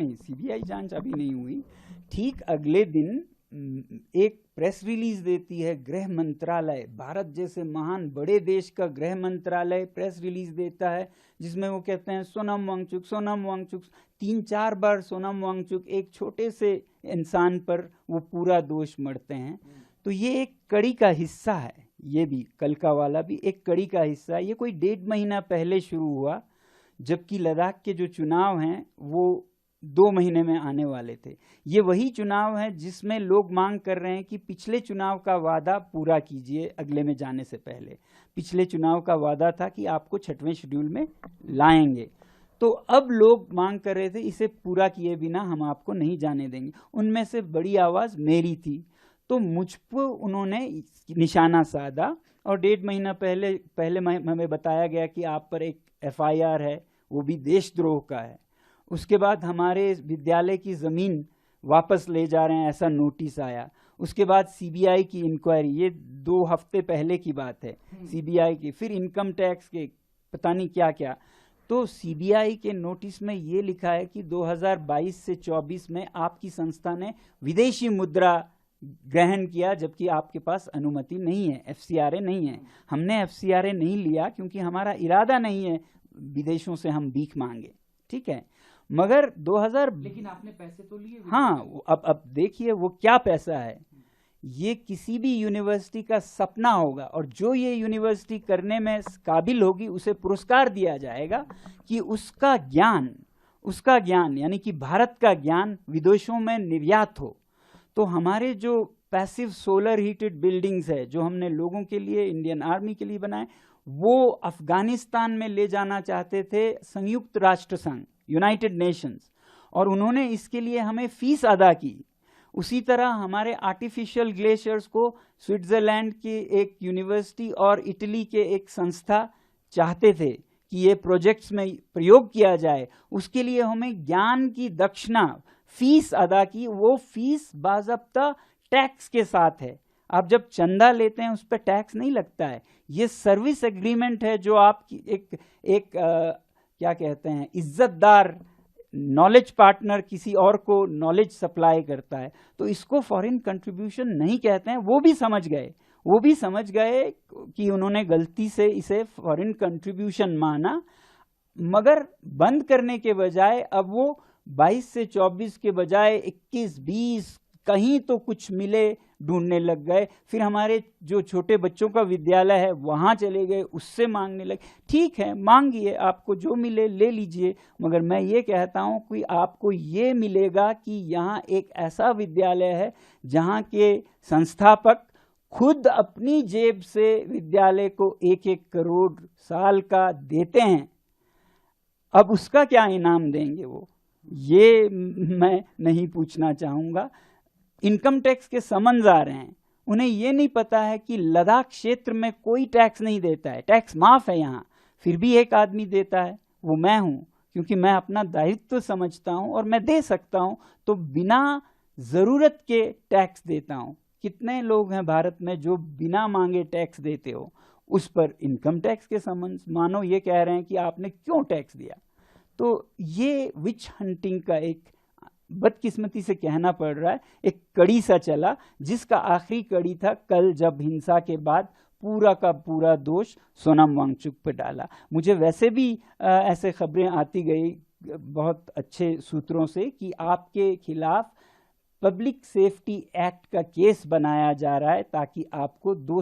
नहीं, सीबीआई जांच अभी नहीं हुई। ठीक अगले दिन एक प्रेस रिलीज देती है गृह मंत्रालय, भारत जैसे महान बड़े देश का गृह मंत्रालय प्रेस रिलीज देता है, जिसमें वो कहते हैं सोनम वांगचुक, सोनम वांगचुक। 3-4 बार सोनम वांगचुक, एक छोटे से इंसान पर वो पूरा दोष मढ़ते हैं। तो ये एक कड़ी का हिस्सा है, ये भी कल का वाला भी एक कड़ी का हिस्सा है। ये कोई 1.5 महीना पहले शुरू हुआ, जबकि लद्दाख के जो चुनाव हैं वो 2 महीने में आने वाले थे। ये वही चुनाव है जिसमें लोग मांग कर रहे हैं कि पिछले चुनाव का वादा पूरा कीजिए अगले में जाने से पहले। पिछले चुनाव का वादा था कि आपको 6वें शेड्यूल में लाएंगे, तो अब लोग मांग कर रहे थे इसे पूरा किए बिना हम आपको नहीं जाने देंगे। उनमें से बड़ी आवाज़ मेरी थी, तो मुझ पर उन्होंने निशाना साधा और 1.5 महीना पहले हमें बताया गया कि आप पर एक FIR है, वो भी देशद्रोह का है। उसके बाद हमारे विद्यालय की ज़मीन वापस ले जा रहे हैं, ऐसा नोटिस आया। उसके बाद सीबीआई की इंक्वायरी, ये 2 हफ्ते पहले की बात है, सीबीआई की, फिर इनकम टैक्स के पता नहीं क्या क्या। तो सीबीआई के नोटिस में ये लिखा है कि 2022 से 24 में आपकी संस्था ने विदेशी मुद्रा ग्रहण किया, जबकि आपके पास अनुमति नहीं है, FCRA नहीं है। हमने FCRA नहीं लिया क्योंकि हमारा इरादा नहीं है विदेशों से हम भीख मांगे, ठीक है। मगर लेकिन आपने पैसे तो लिए। हाँ, अब देखिए वो क्या पैसा है। ये किसी भी यूनिवर्सिटी का सपना होगा, और जो ये यूनिवर्सिटी करने में काबिल होगी उसे पुरस्कार दिया जाएगा कि उसका ज्ञान यानी कि भारत का ज्ञान विदेशों में निर्यात हो। तो हमारे जो पैसिव सोलर हीटेड बिल्डिंग्स है जो हमने लोगों के लिए, इंडियन आर्मी के लिए बनाए, वो अफगानिस्तान में ले जाना चाहते थे संयुक्त राष्ट्र संघ, यूनाइटेड नेशंस, और उन्होंने इसके लिए हमें फीस अदा की। उसी तरह हमारे आर्टिफिशियल ग्लेशियर्स को स्विट्जरलैंड की एक यूनिवर्सिटी और इटली के एक संस्था चाहते थे कि ये प्रोजेक्ट्स में प्रयोग किया जाए। उसके लिए हमें ज्ञान की दक्षिणा, फीस अदा की। वो फीस बाज़ाब्ता टैक्स के साथ है। आप जब चंदा लेते हैं उस पर टैक्स नहीं लगता है। ये सर्विस एग्रीमेंट है जो आपकी एक क्या कहते हैं, इज्जतदार नॉलेज पार्टनर किसी और को नॉलेज सप्लाई करता है। तो इसको फॉरेन कंट्रीब्यूशन नहीं कहते हैं। वो भी समझ गए कि उन्होंने गलती से इसे फॉरेन कंट्रीब्यूशन माना, मगर बंद करने के बजाय अब वो 22 से 24 के बजाय 21-20 कहीं तो कुछ मिले ढूंढने लग गए। फिर हमारे जो छोटे बच्चों का विद्यालय है वहाँ चले गए, उससे मांगने लगे। ठीक है, मांगिए, आपको जो मिले ले लीजिए, मगर मैं ये कहता हूँ कि आपको ये मिलेगा कि यहाँ एक ऐसा विद्यालय है जहाँ के संस्थापक खुद अपनी जेब से विद्यालय को 1-1 करोड़ साल का देते हैं। अब उसका क्या इनाम देंगे वो, ये मैं नहीं पूछना चाहूँगा। इनकम टैक्स के समन्स आ रहे हैं, उन्हें ये नहीं पता है कि लद्दाख क्षेत्र में कोई टैक्स नहीं देता है, टैक्स माफ है यहाँ, फिर भी एक आदमी देता है, वो मैं हूँ, क्योंकि मैं अपना दायित्व समझता हूँ और मैं दे सकता हूँ, तो बिना ज़रूरत के टैक्स देता हूँ। कितने लोग हैं भारत में जो बिना मांगे टैक्स देते हो, उस पर इनकम टैक्स के समन्स मानो ये कह रहे हैं कि आपने क्यों टैक्स दिया। तो ये विच हंटिंग का एक, बदकिस्मती से कहना पड़ रहा है, एक कड़ी सा चला, जिसका आखिरी कड़ी था कल जब हिंसा के बाद पूरा का पूरा दोष सोनम वांगचुक पर डाला। मुझे वैसे भी ऐसे खबरें आती गई बहुत अच्छे सूत्रों से कि आपके खिलाफ पब्लिक सेफ्टी एक्ट का केस बनाया जा रहा है ताकि आपको 2